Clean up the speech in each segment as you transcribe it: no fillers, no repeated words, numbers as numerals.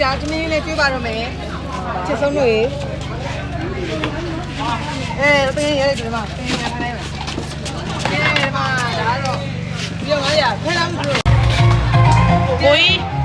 တာတမင်းလေးကျွေးပါတော့မယ်ချစ်ဆုံးတို့ရေအပင်းရဲဒီမှာပင်းရခိုင်းမယ်ဒီမှာဒါတော့ပြောင်းရဖဲလာမလို့ကိုကြီး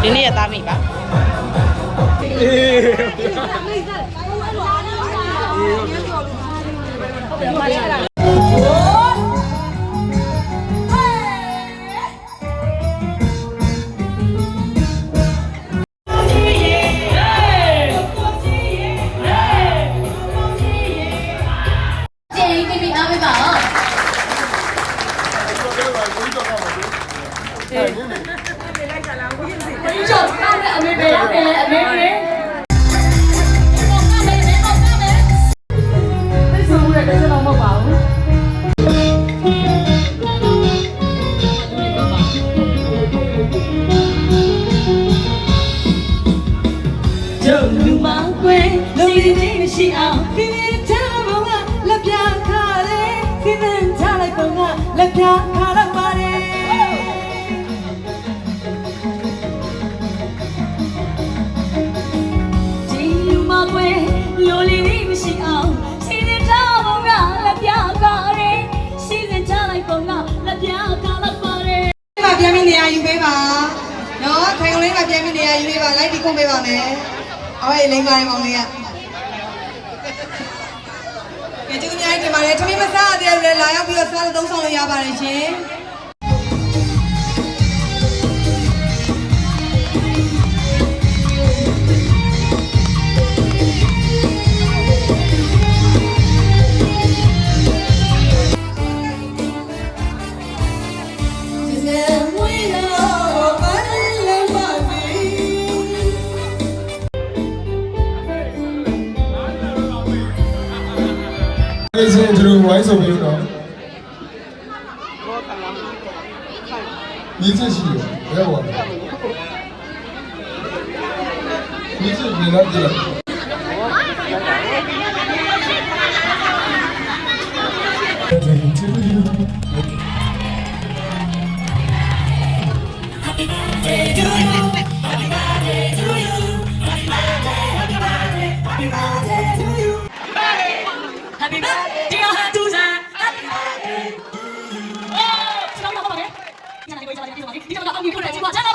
ဒီနေ့ရသားမိပါလက်ပြခါတော့ပါတယ်ဒီလူမကွယ်လိုလီလေးမရှိအောင်စီစဉ်ထားပုံကလက်ပြခါရဲစီစဉ်ထားလိုက်ပုံကလက်ပြခါတော့ပါတယ်ဒီမှာပြန်ပြီးနေရာယူပေးပါနော်ခိုင်ုံလေးကပြန်ပြီးနေရာယူပေးပါလိုက်ပြီးခုံပေးပါမယ်အော်ရေလိမ့်ပါတယ်မောင်လေးကကျေးဇူးများတင်ပါတယ်ထမင်းမစားရသေးတယ်လာရောက်ပြီးတော့စားသုံးဆောင်လို့ရပါတယ်ရှင်ဒီစင်သူဝိုင်းဆိုပြီးတော့ဒီစရှိရဘယ်ဟောလဲ你是你那的。 Happy birthday to Susan. Happy birthday. 哦，知道了吗？宝贝，你看哪里会知道？你看哪里？你怎么知道？你过来，请我站来。